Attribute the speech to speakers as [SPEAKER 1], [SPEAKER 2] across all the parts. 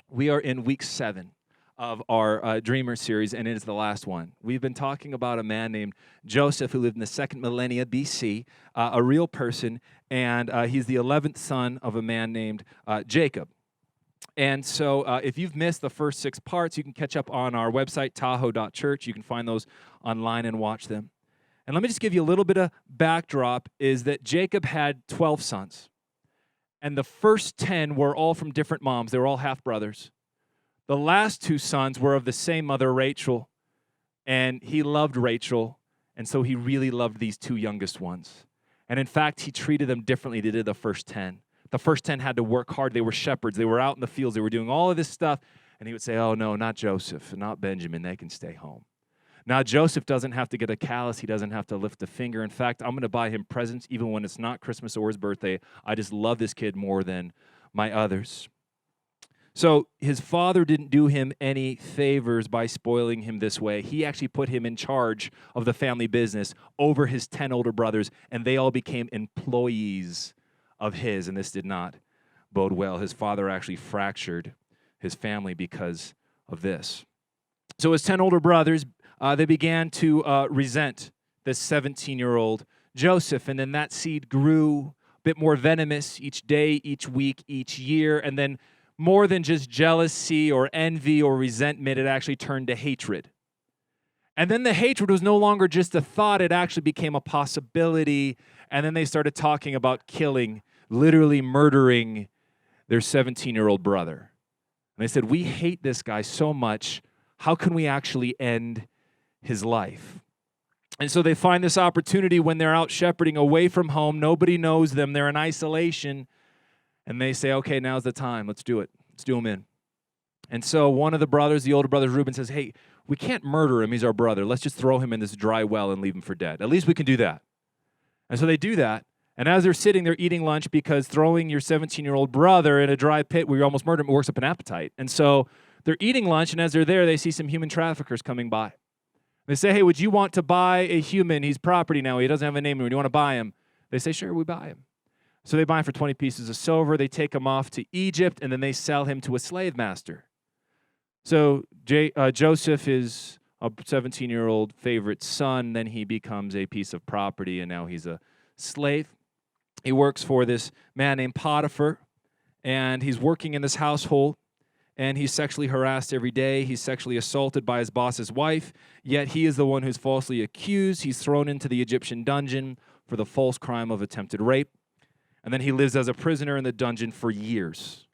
[SPEAKER 1] We are in week 7 of our Dreamer series, and it is the last one. We've been talking about a man named Joseph who lived in the 2nd millennia BC, a real person, and he's the 11th son of a man named Jacob. And so if you've missed the first 6 parts, you can catch up on our website, Tahoe.Church. You can find those online and watch them. And let me just give you a little bit of backdrop, is that Jacob had 12 sons. And the first 10 were all from different moms. They were all half-brothers. The last 2 sons were of the same mother, Rachel, and he loved Rachel, and so he really loved these 2 youngest ones. And in fact, he treated them differently than he did the first 10. The first 10 had to work hard. They were shepherds. They were out in the fields. They were doing all of this stuff, and he would say, oh, no, not Joseph, not Benjamin. They can stay home. Now, Joseph doesn't have to get a callus. He doesn't have to lift a finger. In fact, I'm going to buy him presents even when it's not Christmas or his birthday. I just love this kid more than my others. So his father didn't do him any favors by spoiling him this way. He actually put him in charge of the family business over his 10 older brothers, and they all became employees of his, and this did not bode well. His father actually fractured his family because of this. So his 10 older brothers, they began to resent this 17-year-old Joseph, and then that seed grew a bit more venomous each day, each week, each year, and then more than just jealousy or envy or resentment, it actually turned to hatred. And then the hatred was no longer just a thought, it actually became a possibility, and then they started talking about killing, literally murdering their 17-year-old brother. And they said, we hate this guy so much, how can we actually end his life? And so they find this opportunity when they're out shepherding away from home. Nobody knows them. They're in isolation. And they say, okay, now's the time. Let's do it. Let's do him in. And so one of the brothers, the older brother, Reuben, says, hey, we can't murder him. He's our brother. Let's just throw him in this dry well and leave him for dead. At least we can do that. And so they do that. And as they're sitting, they're eating lunch, because throwing your 17-year-old brother in a dry pit where you almost murdered him works up an appetite. And so they're eating lunch, and as they're there, they see some human traffickers coming by. They say, hey, would you want to buy a human? He's property now. He doesn't have a name anymore. Do you want to buy him? They say, sure, we buy him. So they buy him for 20 pieces of silver. They take him off to Egypt, and then they sell him to a slave master. So Joseph is a 17-year-old favorite son. Then he becomes a piece of property, and now he's a slave. He works for this man named Potiphar, and he's working in this household. And he's sexually harassed every day. He's sexually assaulted by his boss's wife, yet he is the one who's falsely accused. He's thrown into the Egyptian dungeon for the false crime of attempted rape. And then he lives as a prisoner in the dungeon for years.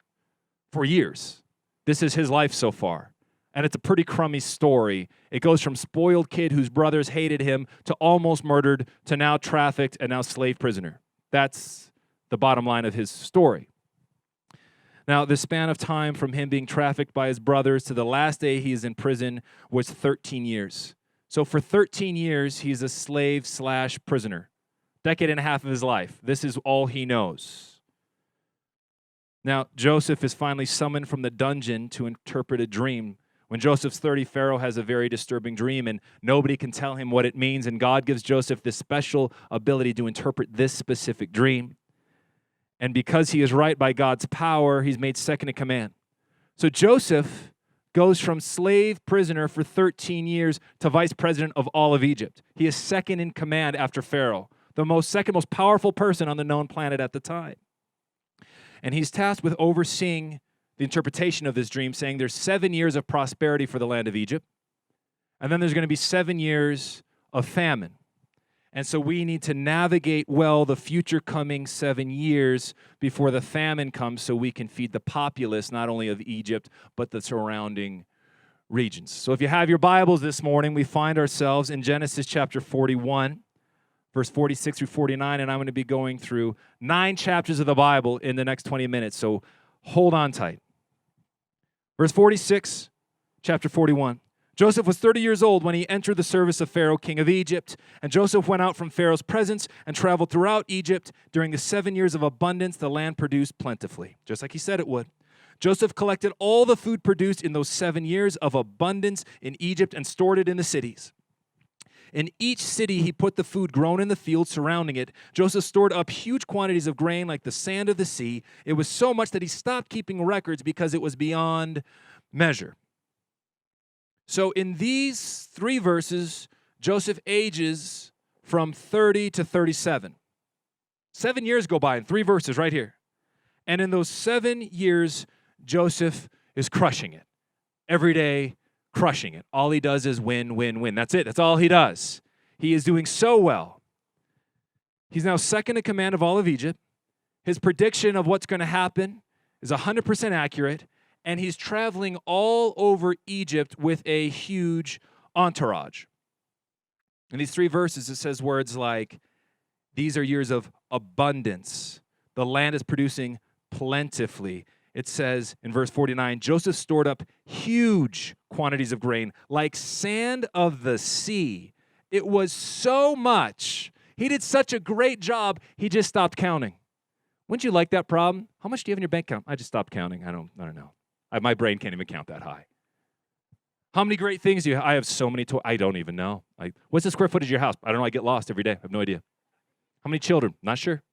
[SPEAKER 1] For years. This is his life so far. And it's a pretty crummy story. It goes from spoiled kid whose brothers hated him to almost murdered to now trafficked and now slave prisoner. That's the bottom line of his story. Now, the span of time from him being trafficked by his brothers to the last day he is in prison was 13 years. So for 13 years, he's a slave/prisoner. Decade and a half of his life. This is all he knows. Now, Joseph is finally summoned from the dungeon to interpret a dream. When Joseph's 30, Pharaoh has a very disturbing dream, and nobody can tell him what it means, and God gives Joseph this special ability to interpret this specific dream. And because he is right by God's power, he's made second in command. So Joseph goes from slave prisoner for 13 years to vice president of all of Egypt. He is second in command after Pharaoh, the second most powerful person on the known planet at the time. And he's tasked with overseeing the interpretation of this dream, saying there's 7 years of prosperity for the land of Egypt, and then there's going to be 7 years of famine. And so we need to navigate well the future coming 7 years before the famine comes, so we can feed the populace, not only of Egypt, but the surrounding regions. So if you have your Bibles this morning, we find ourselves in Genesis chapter 41, verse 46 through 49, and I'm going to be going through 9 chapters of the Bible in the next 20 minutes, so hold on tight. Verse 46, chapter 41. Joseph was 30 years old when he entered the service of Pharaoh, king of Egypt. And Joseph went out from Pharaoh's presence and traveled throughout Egypt. During the 7 years of abundance, the land produced plentifully, just like he said it would. Joseph collected all the food produced in those 7 years of abundance in Egypt and stored it in the cities. In each city he put the food grown in the field surrounding it. Joseph stored up huge quantities of grain like the sand of the sea. It was so much that he stopped keeping records because it was beyond measure. So in these 3 verses, Joseph ages from 30 to 37. 7 years go by in 3 verses right here. And in those 7 years, Joseph is crushing it. Every day, crushing it. All he does is win, win, win. That's it. That's all he does. He is doing so well. He's now second in command of all of Egypt. His prediction of what's going to happen is 100% accurate, and he's traveling all over Egypt with a huge entourage. In these 3 verses, it says words like, these are years of abundance. The land is producing plentifully. It says in verse 49, Joseph stored up huge quantities of grain, like sand of the sea. It was so much. He did such a great job, he just stopped counting. Wouldn't you like that problem? How much do you have in your bank account? I just stopped counting. I don't know. My brain can't even count that high. How many great things do you have? I have so many toys. I don't even know. What's the square footage of your house? I don't know. I get lost every day. I have no idea. How many children? Not sure.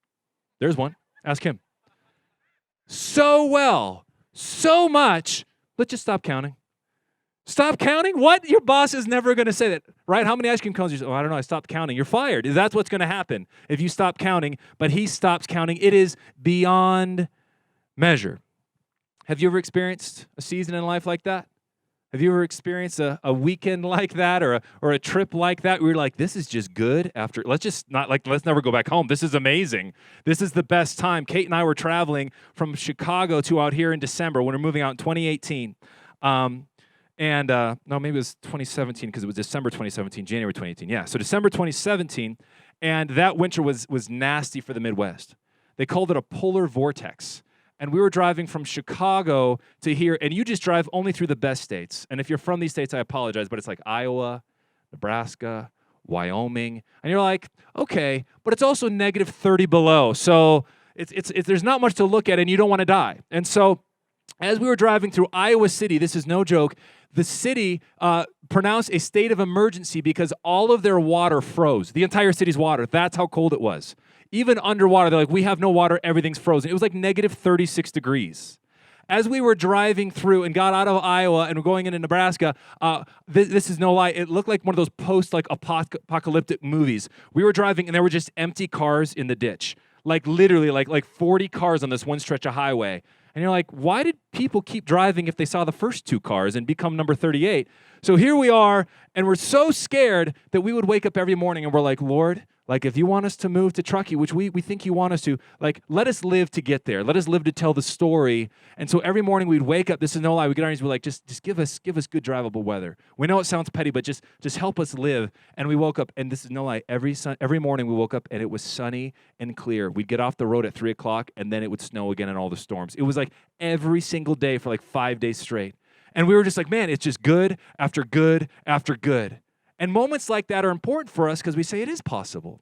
[SPEAKER 1] There's one. Ask him. So well, so much. Let's just stop counting. Stop counting? What? Your boss is never going to say that, right? How many ice cream cones? You say, I don't know. I stopped counting. You're fired. That's what's going to happen if you stop counting. But he stops counting. It is beyond measure. Have you ever experienced a season in life like that? Have you ever experienced a weekend like that or a trip like that? We were like, this is just good after, let's never go back home. This is amazing. This is the best time. Kate and I were traveling from Chicago to out here in December when we were moving out in 2018. No, maybe it was 2017 because it was December 2017, January 2018. Yeah, so December 2017, and that winter was nasty for the Midwest. They called it a polar vortex. And we were driving from Chicago to here, and you just drive only through the best states. And if you're from these states, I apologize, but it's like Iowa, Nebraska, Wyoming. And you're like, okay, but it's also negative 30 below. So it's there's not much to look at, and you don't want to die. And so as we were driving through Iowa City, this is no joke, the city pronounced a state of emergency because all of their water froze, the entire city's water. That's how cold it was. Even underwater, they're like, we have no water, everything's frozen. It was like negative 36 degrees. As we were driving through and got out of Iowa and we're going into Nebraska, this is no lie, it looked like one of those post-apocalyptic movies. We were driving and there were just empty cars in the ditch. Like literally, like 40 cars on this one stretch of highway. And you're like, why did people keep driving if they saw the first 2 cars and become number 38? So here we are, and we're so scared that we would wake up every morning and we're like, Lord, like if you want us to move to Truckee, which we think you want us to, like let us live to get there. Let us live to tell the story. And so every morning we'd wake up, this is no lie, we get on our knees, we're like, just give us good drivable weather. We know it sounds petty, but just help us live. And we woke up, and this is no lie, every morning we woke up and it was sunny and clear. We'd get off the road at 3 o'clock and then it would snow again in all the storms. It was like every single day for like 5 days straight. And we were just like, man, it's just good after good after good. And moments like that are important for us because we say it is possible.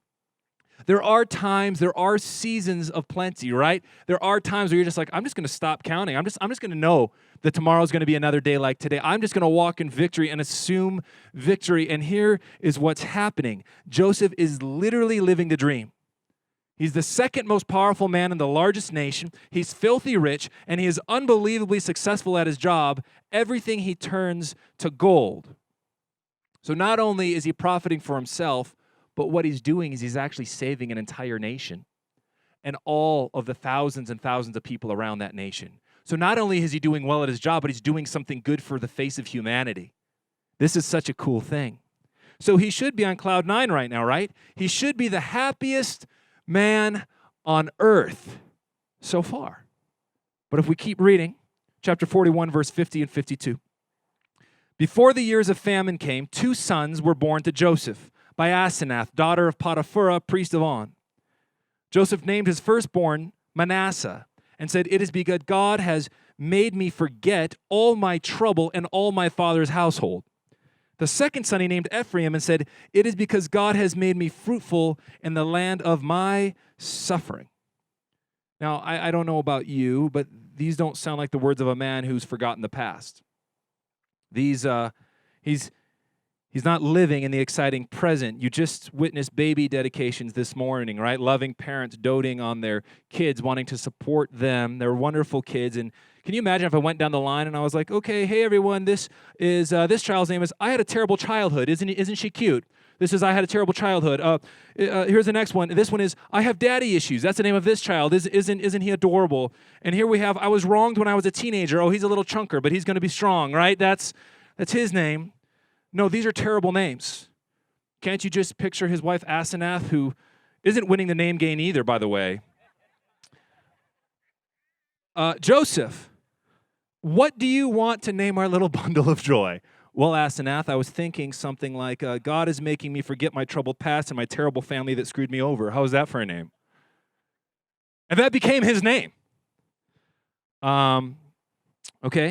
[SPEAKER 1] There are times, there are seasons of plenty, right? There are times where you're just like, I'm just going to stop counting. I'm just going to know that tomorrow's going to be another day like today. I'm just going to walk in victory and assume victory. And here is what's happening. Joseph is literally living the dream. He's the second most powerful man in the largest nation. He's filthy rich, and he is unbelievably successful at his job. Everything he turns to gold. So not only is he profiting for himself, but what he's doing is he's actually saving an entire nation and all of the thousands and thousands of people around that nation. So not only is he doing well at his job, but he's doing something good for the face of humanity. This is such a cool thing. So he should be on cloud 9 right now, right? He should be the happiest man on earth so far. But if we keep reading, chapter 41, verse 50 and 52. Before the years of famine came, 2 sons were born to Joseph by Asenath, daughter of Potiphar, priest of On. Joseph named his firstborn Manasseh and said, it is because God has made me forget all my trouble and all my father's household. The second son he named Ephraim and said, it is because God has made me fruitful in the land of my suffering. Now, I don't know about you, but these don't sound like the words of a man who's forgotten the past. He's He's not living in the exciting present. You just witnessed baby dedications this morning, right? Loving parents doting on their kids, wanting to support them. They're wonderful kids. And can you imagine if I went down the line and I was like, okay, hey, everyone, this child's name is I had a terrible childhood. Isn't she cute? This is I had a terrible childhood. Here's the next one. This one is I have daddy issues. That's the name of this child. Isn't he adorable? And here we have I was wronged when I was a teenager. Oh, he's a little chunker, but he's going to be strong, right? That's his name. No, these are terrible names. Can't you just picture his wife Asenath, who isn't winning the name game either, by the way? Joseph, what do you want to name our little bundle of joy? Well, Asenath, I was thinking something like, God is making me forget my troubled past and my terrible family that screwed me over. How is that for a name? And that became his name. Okay,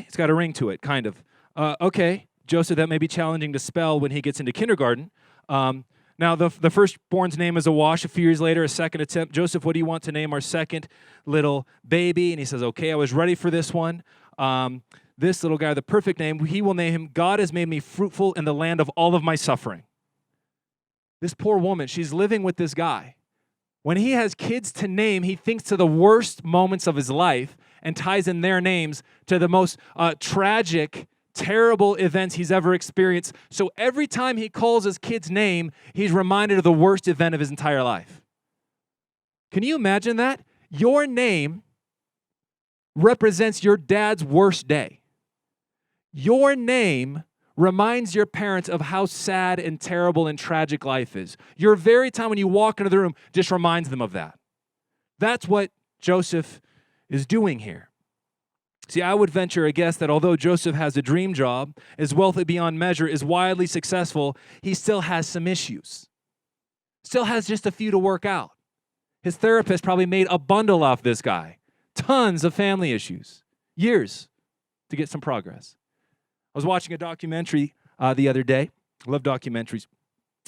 [SPEAKER 1] it's got a ring to it, kind of. Okay. Joseph, that may be challenging to spell when he gets into kindergarten. Now, the firstborn's name is a wash. A few years later, a second attempt. Joseph, what do you want to name our second little baby? And he says, okay, I was ready for this one. This little guy, the perfect name, he will name him, God has made me fruitful in the land of all of my suffering. This poor woman, she's living with this guy. When he has kids to name, he thinks to the worst moments of his life and ties in their names to the most tragic, terrible events he's ever experienced. So every time he calls his kid's name, he's reminded of the worst event of his entire life. Can you imagine that? Your name represents your dad's worst day. Your name reminds your parents of how sad and terrible and tragic life is. Your very time when you walk into the room just reminds them of that. That's what Joseph is doing here. See, I would venture a guess that although Joseph has a dream job, is wealthy beyond measure, is wildly successful, he still has some issues. Still has just a few to work out. His therapist probably made a bundle off this guy. Tons of family issues. Years to get some progress. I was watching a documentary the other day. I love documentaries.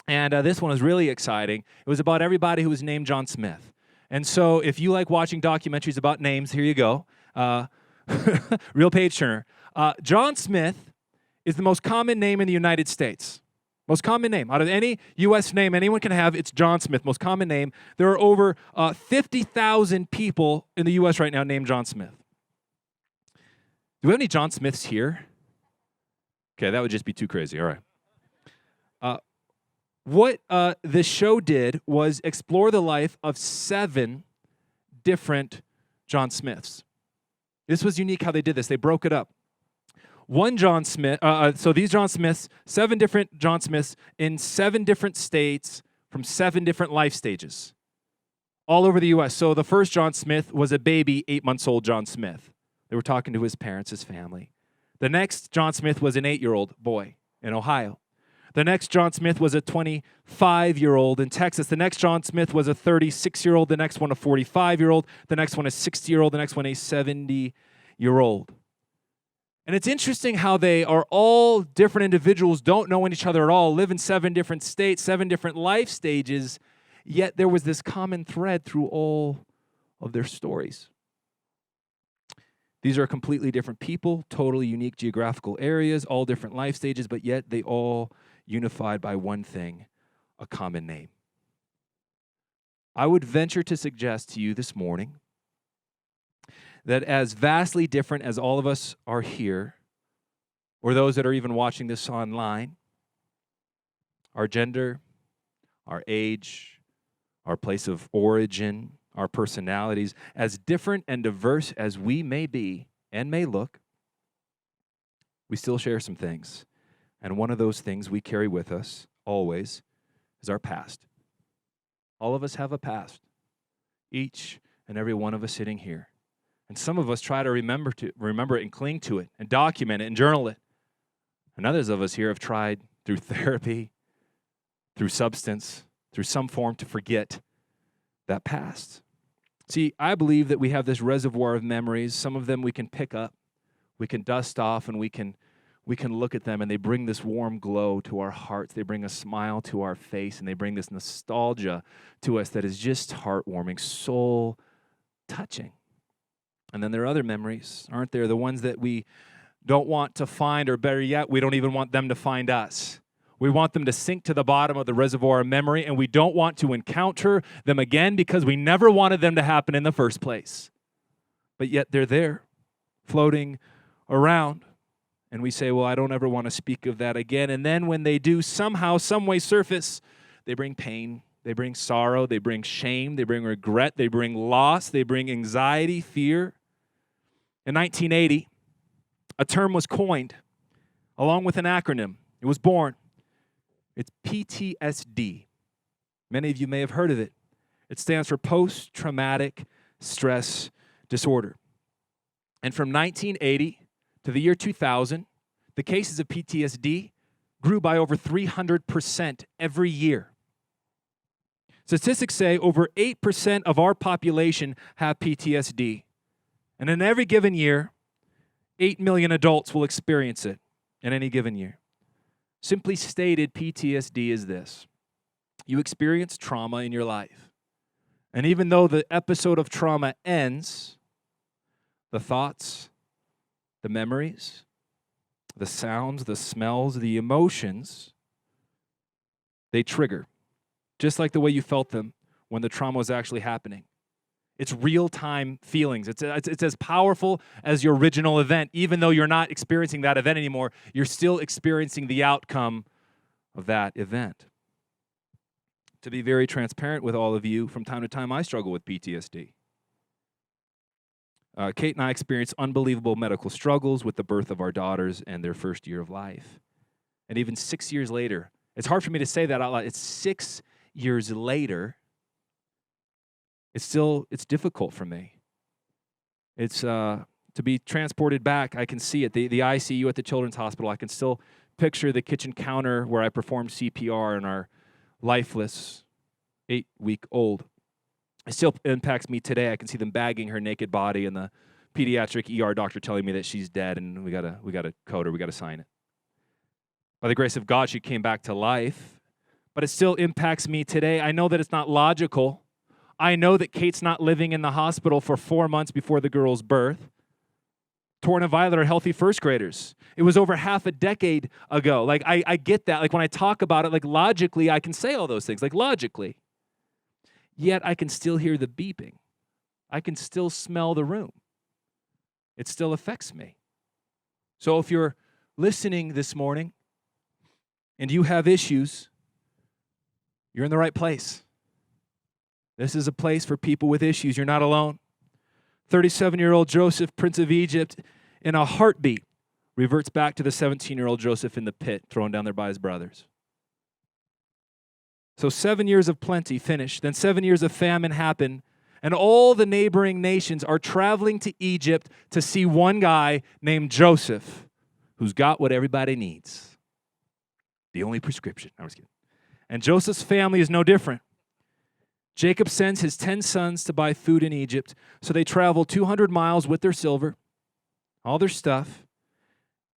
[SPEAKER 1] And this one was really exciting. It was about everybody who was named John Smith. And so if you like watching documentaries about names, here you go. Real page turner. John Smith is the most common name in the United States. Most common name. Out of any U.S. name anyone can have, it's John Smith. Most common name. There are over 50,000 people in the U.S. right now named John Smith. Do we have any John Smiths here? Okay, that would just be too crazy. All right. What this show did was explore the life of 7 different John Smiths. This was unique how they did this. They broke it up. One John Smith, so these John Smiths, 7 different John Smiths in 7 different states from 7 different life stages, all over the U.S. So the first John Smith was a baby, 8 months old John Smith. They were talking to his parents, his family. The next John Smith was an 8-year-old boy in Ohio. The next John Smith was a 25-year-old in Texas. The next John Smith was a 36-year-old. The next one a 45-year-old. The next one a 60-year-old. The next one a 70-year-old. And it's interesting how they are all different individuals, don't know each other at all, live in 7 different states, 7 different life stages, yet there was this common thread through all of their stories. These are completely different people, totally unique geographical areas, all different life stages, but yet they all unified by one thing, a common name. I would venture to suggest to you this morning that as vastly different as all of us are here, or those that are even watching this online, our gender, our age, our place of origin, our personalities, as different and diverse as we may be and may look, we still share some things. And one of those things we carry with us always is our past. All of us have a past, each and every one of us sitting here. And some of us try to remember it and cling to it and document it and journal it. And others of us here have tried through therapy, through substance, through some form to forget that past. See, I believe that we have this reservoir of memories. Some of them we can pick up, we can dust off, and we can look at them, and they bring this warm glow to our hearts. They bring a smile to our face, and they bring this nostalgia to us that is just heartwarming, soul-touching. And then there are other memories, aren't there? The ones that we don't want to find, or better yet, we don't even want them to find us. We want them to sink to the bottom of the reservoir of memory, and we don't want to encounter them again because we never wanted them to happen in the first place. But yet they're there, floating around. And we say, well, I don't ever want to speak of that again. And then when they do somehow, some way surface, they bring pain, they bring sorrow, they bring shame, they bring regret, they bring loss, they bring anxiety, fear. In 1980, a term was coined along with an acronym. It was born. It's PTSD. Many of you may have heard of it. It stands for post-traumatic stress disorder. And from 1980 to the year 2000, the cases of PTSD grew by over 300% every year. Statistics say over 8% of our population have PTSD. And in every given year, 8 million adults will experience it in any given year. Simply stated, PTSD is this. You experience trauma in your life. And even though the episode of trauma ends, the thoughts, the memories, the sounds, the smells, the emotions, they trigger. Just like the way you felt them when the trauma was actually happening. It's real-time feelings. It's as powerful as your original event. Even though you're not experiencing that event anymore, you're still experiencing the outcome of that event. To be very transparent with all of you, from time to time I struggle with PTSD. Kate and I experienced unbelievable medical struggles with the birth of our daughters and their first year of life. And even 6 years later, it's hard for me to say that out loud. It's 6 years later, it's difficult for me. It's to be transported back. I can see it. The ICU at the Children's Hospital. I can still picture the kitchen counter where I performed CPR on our lifeless 8-week-old. It still impacts me today. I can see them bagging her naked body and the pediatric ER doctor telling me that she's dead and we gotta code her. We gotta sign it. By the grace of God, she came back to life, but it still impacts me today. I know that it's not logical. I know that Kate's not living in the hospital for 4 months before the girl's birth. Torrin and Violet are healthy first graders. It was over half a decade ago. Like, I get that. Like, when I talk about it, like, logically, I can say all those things. Like, logically. Yet, I can still hear the beeping. I can still smell the room. It still affects me. So if you're listening this morning and you have issues, you're in the right place. This is a place for people with issues. You're not alone. 37-year-old Joseph, Prince of Egypt, in a heartbeat, reverts back to the 17-year-old Joseph in the pit, thrown down there by his brothers. So 7 years of plenty finish. Then 7 years of famine happen, and all the neighboring nations are traveling to Egypt to see one guy named Joseph, who's got what everybody needs. The only prescription. I'm just kidding. And Joseph's family is no different. Jacob sends his 10 sons to buy food in Egypt, so they travel 200 miles with their silver, all their stuff,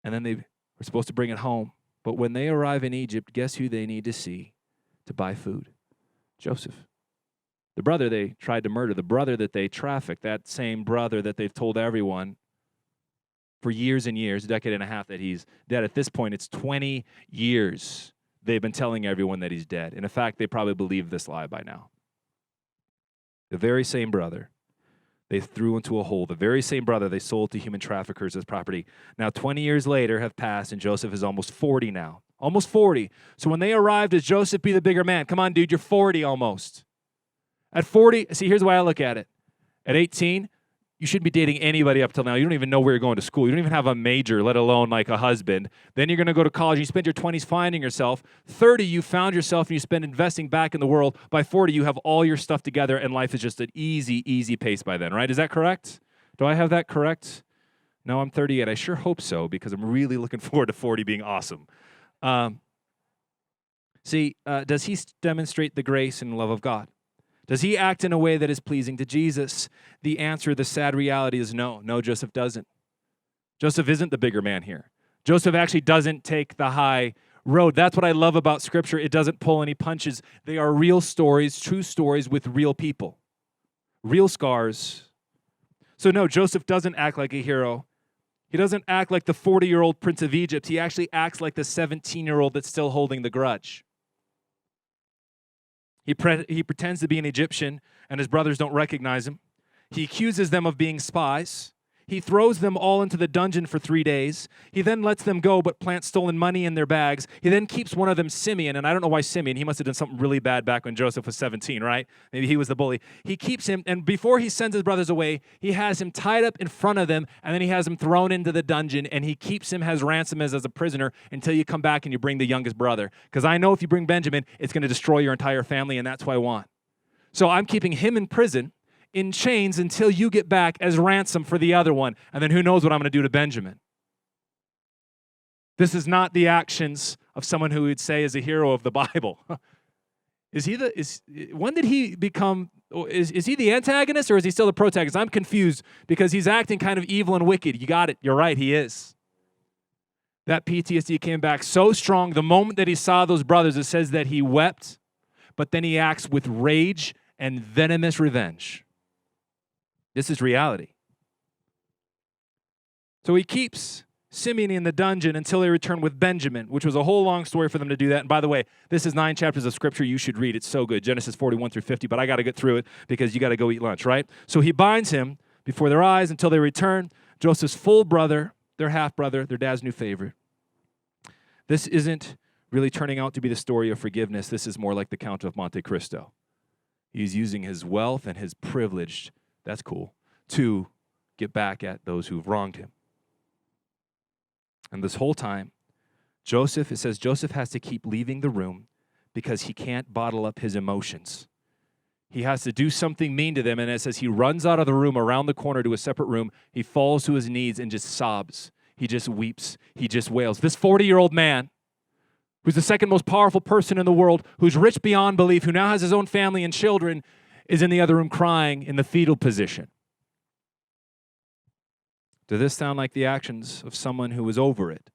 [SPEAKER 1] and then they were supposed to bring it home. But when they arrive in Egypt, guess who they need to see to buy food? Joseph. The brother they tried to murder, the brother that they trafficked, that same brother that they've told everyone for years and years, a decade and a half, that he's dead. At this point, it's 20 years they've been telling everyone that he's dead. And in fact, they probably believe this lie by now. The very same brother they threw into a hole, the very same brother they sold to human traffickers as property. Now, 20 years later have passed, and Joseph is almost 40 now. Almost 40. So when they arrived, does Joseph be the bigger man? Come on, dude, you're 40 almost. At 40, see, here's the way I look at it. At 18, you shouldn't be dating anybody up till now. You don't even know where you're going to school. You don't even have a major, let alone like a husband. Then you're going to go to college. You spend your 20s finding yourself. 30, you found yourself and you spend investing back in the world. By 40, you have all your stuff together and life is just an easy, easy pace by then, right? Is that correct? Do I have that correct? No, I'm 38. I sure hope so because I'm really looking forward to 40 being awesome. Does he demonstrate the grace and love of God? Does he act in a way that is pleasing to Jesus? The answer, the sad reality is no. No, Joseph doesn't. Joseph isn't the bigger man here. Joseph actually doesn't take the high road. That's what I love about Scripture. It doesn't pull any punches. They are real stories, true stories with real people. Real scars. So no, Joseph doesn't act like a hero. He doesn't act like the 40-year-old prince of Egypt. He actually acts like the 17-year-old that's still holding the grudge. He pretends to be an Egyptian, and his brothers don't recognize him. He accuses them of being spies. He throws them all into the dungeon for 3 days. He then lets them go, but plants stolen money in their bags. He then keeps one of them, Simeon, and I don't know why Simeon. He must have done something really bad back when Joseph was 17, right? Maybe he was the bully. He keeps him, and before he sends his brothers away, he has him tied up in front of them, and then he has him thrown into the dungeon, and he keeps him as ransom as a prisoner until you come back and you bring the youngest brother. Because I know if you bring Benjamin, it's going to destroy your entire family, and that's what I want. So I'm keeping him in prison, in chains, until you get back as ransom for the other one. And then who knows what I'm going to do to Benjamin. This is not the actions of someone who would say is a hero of the Bible. When did he become, is he the antagonist or is he still the protagonist? I'm confused because he's acting kind of evil and wicked. You got it. You're right. He is. That PTSD came back so strong. The moment that he saw those brothers, it says that he wept, but then he acts with rage and venomous revenge. This is reality. So he keeps Simeon in the dungeon until they return with Benjamin, which was a whole long story for them to do that. And by the way, this is 9 chapters of Scripture. You should read. It's so good. Genesis 41 through 50, but I got to get through it because you got to go eat lunch, right? So he binds him before their eyes until they return. Joseph's full brother, their half-brother, their dad's new favorite. This isn't really turning out to be the story of forgiveness. This is more like the Count of Monte Cristo. He's using his wealth and his privilege, that's cool, to get back at those who've wronged him. And this whole time, it says Joseph has to keep leaving the room because he can't bottle up his emotions. He has to do something mean to them, and it says he runs out of the room around the corner to a separate room. He falls to his knees and just sobs. He just weeps. He just wails. This 40-year-old man, who's the second most powerful person in the world, who's rich beyond belief, who now has his own family and children, is in the other room crying in the fetal position. Does this sound like the actions of someone who is over it?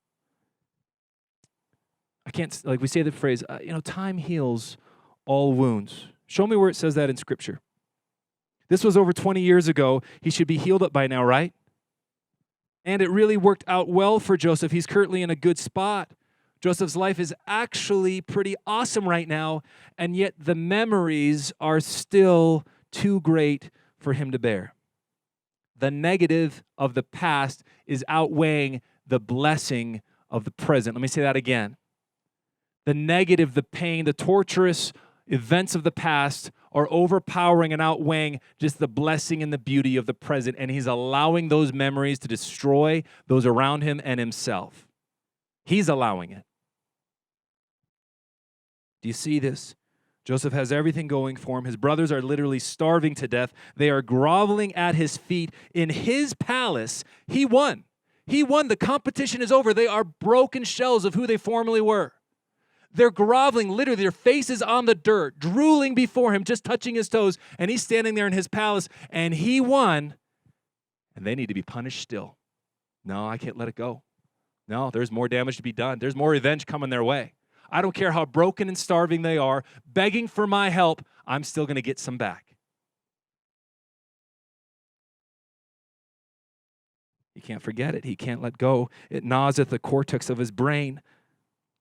[SPEAKER 1] I can't, like we say the phrase, time heals all wounds. Show me where it says that in Scripture. This was over 20 years ago. He should be healed up by now, right? And it really worked out well for Joseph. He's currently in a good spot. Joseph's life is actually pretty awesome right now, and yet the memories are still too great for him to bear. The negative of the past is outweighing the blessing of the present. Let me say that again. The negative, the pain, the torturous events of the past are overpowering and outweighing just the blessing and the beauty of the present, and he's allowing those memories to destroy those around him and himself. He's allowing it. Do you see this? Joseph has everything going for him. His brothers are literally starving to death. They are groveling at his feet in his palace. He won. He won. The competition is over. They are broken shells of who they formerly were. They're groveling, literally, their faces on the dirt, drooling before him, just touching his toes, and he's standing there in his palace, and he won, and they need to be punished still. No, I can't let it go. No, there's more damage to be done. There's more revenge coming their way. I don't care how broken and starving they are, begging for my help, I'm still going to get some back. He can't forget it. He can't let go. It gnaws at the cortex of his brain.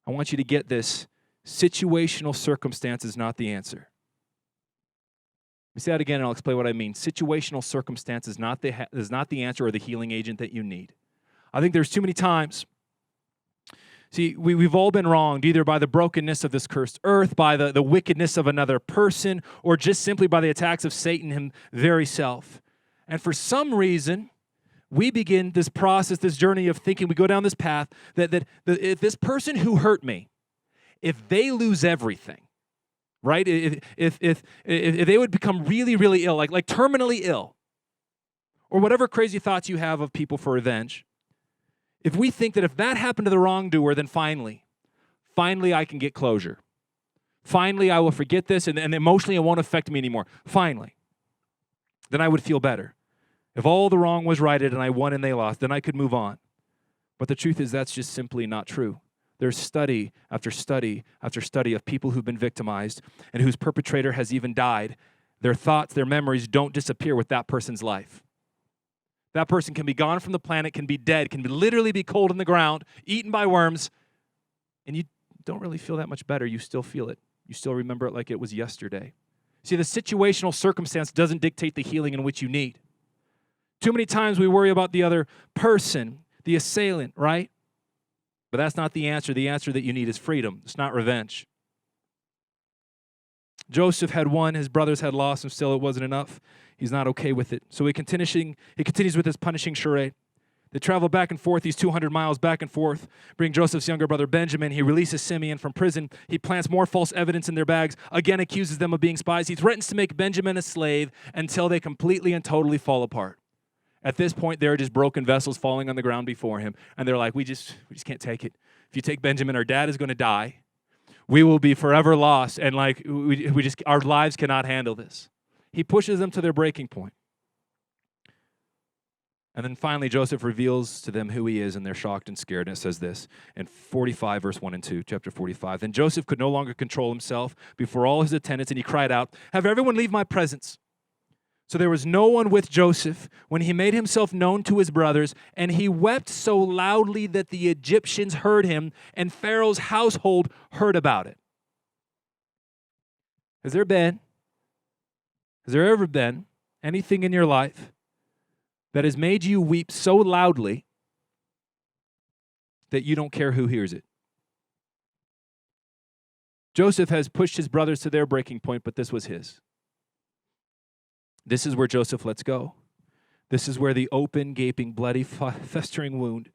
[SPEAKER 1] I want you to get this. Situational circumstance is not the answer. Let me say that again, and I'll explain what I mean. Situational circumstance is not the answer or the healing agent that you need. I think there's too many times. See, we've all been wronged, either by the brokenness of this cursed earth, by the wickedness of another person, or just simply by the attacks of Satan, him very self. And for some reason, we begin this process, this journey of thinking, we go down this path, that if this person who hurt me, if they lose everything, right? If they would become really, really ill, like terminally ill, or whatever crazy thoughts you have of people for revenge, if we think that if that happened to the wrongdoer, then finally I can get closure. Finally, I will forget this, and emotionally it won't affect me anymore. Finally. Then I would feel better. If all the wrong was righted and I won and they lost, then I could move on. But the truth is that's just simply not true. There's study after study after study of people who've been victimized and whose perpetrator has even died. Their thoughts, their memories don't disappear with that person's life. That person can be gone from the planet, can be dead, can literally be cold in the ground, eaten by worms, and you don't really feel that much better. You still feel it. You still remember it like it was yesterday. See, the situational circumstance doesn't dictate the healing in which you need. Too many times we worry about the other person, the assailant, right? But that's not the answer. The answer that you need is freedom. It's not revenge. Joseph had won, his brothers had lost, and still it wasn't enough. He's not okay with it. So he continues with his punishing charade. They travel back and forth, these 200 miles back and forth, bring Joseph's younger brother Benjamin. He releases Simeon from prison. He plants more false evidence in their bags, again accuses them of being spies. He threatens to make Benjamin a slave until they completely and totally fall apart. At this point, they're just broken vessels falling on the ground before him. And they're like, we just can't take it. If you take Benjamin, our dad is going to die. We will be forever lost. And like, our lives cannot handle this. He pushes them to their breaking point. And then finally, Joseph reveals to them who he is, and they're shocked and scared. And it says this in 45, verse 1 and 2, chapter 45. Then Joseph could no longer control himself before all his attendants, and he cried out, have everyone leave my presence. So there was no one with Joseph when he made himself known to his brothers, and he wept so loudly that the Egyptians heard him, and Pharaoh's household heard about it. Has there ever been anything in your life that has made you weep so loudly that you don't care who hears it? Joseph has pushed his brothers to their breaking point, but this was his. This is where Joseph lets go. This is where the open, gaping, bloody, festering wound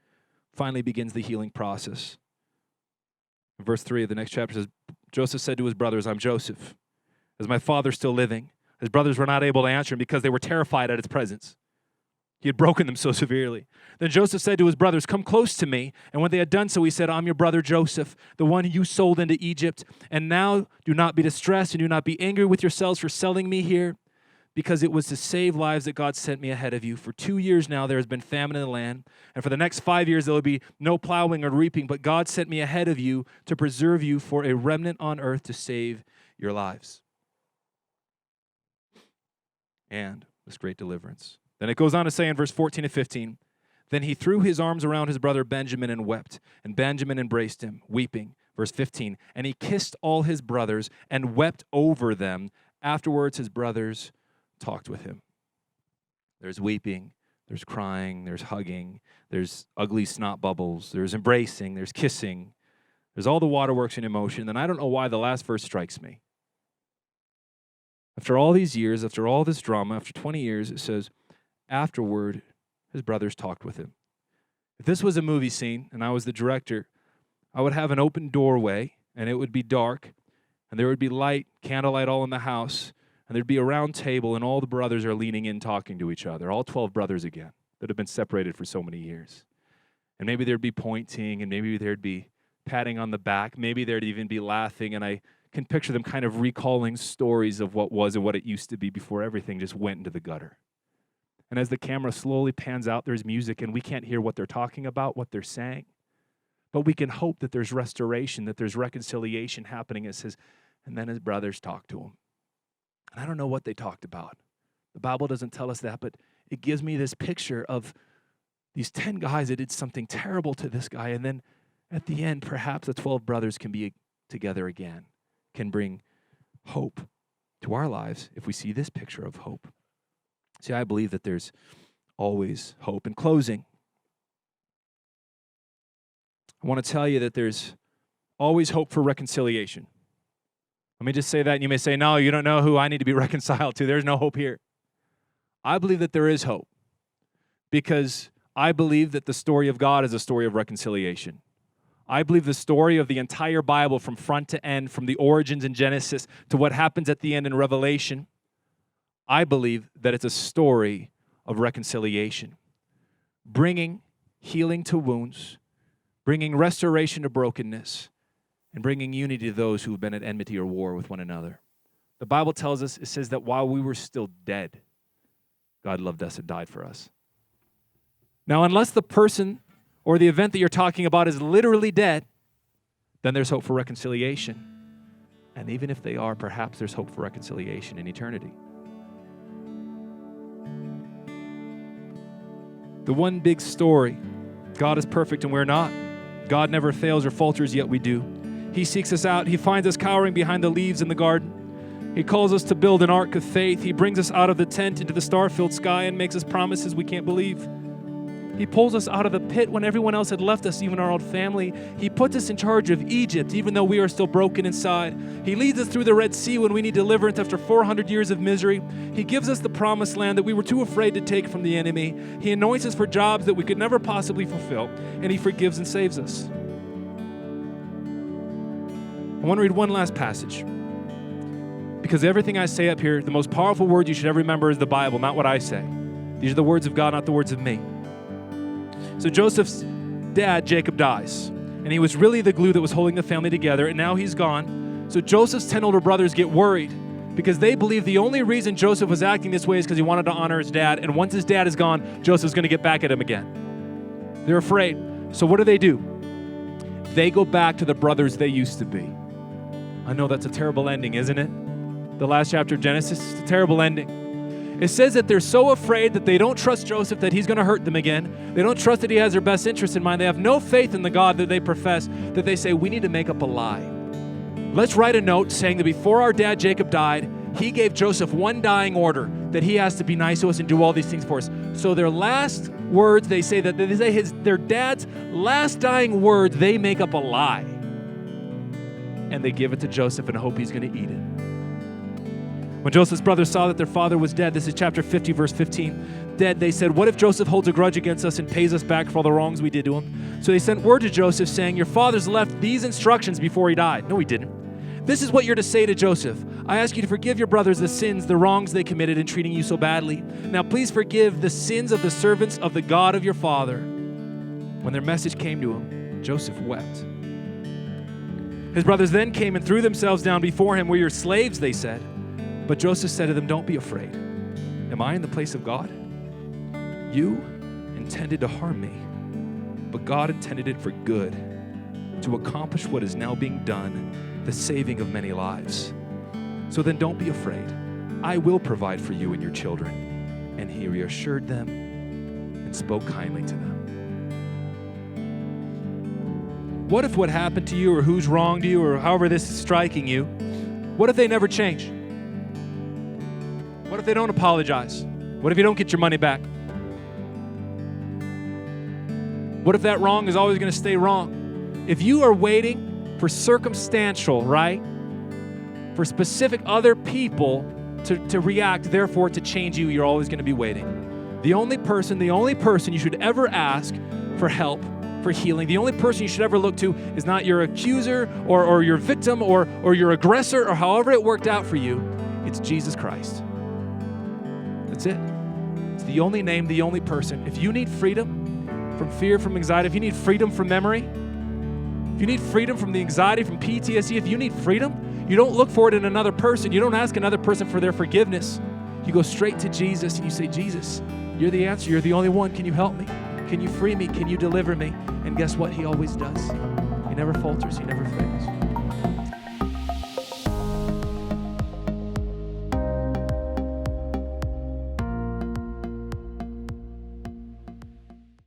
[SPEAKER 1] finally begins the healing process. Verse 3 of the next chapter says, Joseph said to his brothers, I'm Joseph. Is my father still living? His brothers were not able to answer him because they were terrified at his presence. He had broken them so severely. Then Joseph said to his brothers, come close to me. And when they had done so, he said, I'm your brother Joseph, the one you sold into Egypt. And now do not be distressed and do not be angry with yourselves for selling me here, because it was to save lives that God sent me ahead of you. For 2 years now there has been famine in the land, and for the next 5 years there will be no plowing or reaping, but God sent me ahead of you to preserve you for a remnant on earth to save your lives. And this great deliverance. Then it goes on to say in verse 14 and 15, then he threw his arms around his brother Benjamin and wept, and Benjamin embraced him, weeping. Verse 15, and he kissed all his brothers and wept over them. Afterwards his brothers talked with him. There's weeping, there's crying, there's hugging, there's ugly snot bubbles, there's embracing, there's kissing, there's all the waterworks in emotion. And I don't know why the last verse strikes me. After all these years, after all this drama, after 20 years, it says, afterward, his brothers talked with him. If this was a movie scene and I was the director, I would have an open doorway and it would be dark and there would be light, candlelight all in the house, and there'd be a round table and all the brothers are leaning in talking to each other, all 12 brothers again that have been separated for so many years. And maybe there'd be pointing and maybe there'd be patting on the back, maybe there'd even be laughing, and I can picture them kind of recalling stories of what was and what it used to be before everything just went into the gutter. And as the camera slowly pans out, there's music, and we can't hear what they're talking about, what they're saying. But we can hope that there's restoration, that there's reconciliation happening. It says, and then his brothers talked to him. And I don't know what they talked about. The Bible doesn't tell us that, but it gives me this picture of these 10 guys that did something terrible to this guy. And then at the end, perhaps the 12 brothers can be together again, can bring hope to our lives if we see this picture of hope. See, I believe that there's always hope. In closing, I want to tell you that there's always hope for reconciliation. Let me just say that, and you may say, no, you don't know who I need to be reconciled to. There's no hope here. I believe that there is hope because I believe that the story of God is a story of reconciliation. I believe the story of the entire Bible from front to end, from the origins in Genesis to what happens at the end in Revelation, I believe that it's a story of reconciliation, bringing healing to wounds, bringing restoration to brokenness, and bringing unity to those who have been at enmity or war with one another. The Bible tells us, it says that while we were still dead, God loved us and died for us. Now, unless the person or the event that you're talking about is literally dead, then there's hope for reconciliation. And even if they are, perhaps there's hope for reconciliation in eternity. The one big story. God is perfect and we're not. God never fails or falters, yet we do. He seeks us out. He finds us cowering behind the leaves in the garden. He calls us to build an ark of faith. He brings us out of the tent into the star-filled sky and makes us promises we can't believe. He pulls us out of the pit when everyone else had left us, even our old family. He puts us in charge of Egypt, even though we are still broken inside. He leads us through the Red Sea when we need deliverance after 400 years of misery. He gives us the promised land that we were too afraid to take from the enemy. He anoints us for jobs that we could never possibly fulfill, and He forgives and saves us. I want to read one last passage. Because everything I say up here, the most powerful word you should ever remember is the Bible, not what I say. These are the words of God, not the words of me. So Joseph's dad, Jacob, dies. And he was really the glue that was holding the family together, and now he's gone. So Joseph's 10 older brothers get worried because they believe the only reason Joseph was acting this way is because he wanted to honor his dad, and once his dad is gone, Joseph's going to get back at him again. They're afraid. So what do? They go back to the brothers they used to be. I know that's a terrible ending, isn't it? The last chapter of Genesis, it's a terrible ending. It says that they're so afraid that they don't trust Joseph, that he's going to hurt them again. They don't trust that he has their best interest in mind. They have no faith in the God that they profess, that they say, we need to make up a lie. Let's write a note saying that before our dad Jacob died, he gave Joseph one dying order, that he has to be nice to us and do all these things for us. So their last words, they say that they say their dad's last dying words, they make up a lie. And they give it to Joseph and hope he's going to eat it. When Joseph's brothers saw that their father was dead, this is chapter 50, verse 15, dead, they said, what if Joseph holds a grudge against us and pays us back for all the wrongs we did to him? So they sent word to Joseph saying, your father's left these instructions before he died. No, he didn't. This is what you're to say to Joseph. I ask you to forgive your brothers the sins, the wrongs they committed in treating you so badly. Now please forgive the sins of the servants of the God of your father. When their message came to him, Joseph wept. His brothers then came and threw themselves down before him. We're your slaves, they said. But Joseph said to them, don't be afraid. Am I in the place of God? You intended to harm me, but God intended it for good, to accomplish what is now being done, the saving of many lives. So then don't be afraid. I will provide for you and your children. And he reassured them and spoke kindly to them. What if what happened to you or who's wronged you or however this is striking you, what if they never change? What if they don't apologize? What if you don't get your money back? What if that wrong is always going to stay wrong? If you are waiting for circumstantial, right? For specific other people to react, therefore to change you, you're always going to be waiting. The only person you should ever ask for help, for healing, the only person you should ever look to is not your accuser or your victim or your aggressor or however it worked out for you. It's Jesus Christ. That's it. It's the only name, the only person. If you need freedom from fear, from anxiety, if you need freedom from memory, if you need freedom from the anxiety, from PTSD, if you need freedom, you don't look for it in another person. You don't ask another person for their forgiveness. You go straight to Jesus and you say, Jesus, you're the answer. You're the only one. Can you help me? Can you free me? Can you deliver me? And guess what? He always does. He never falters. He never fails.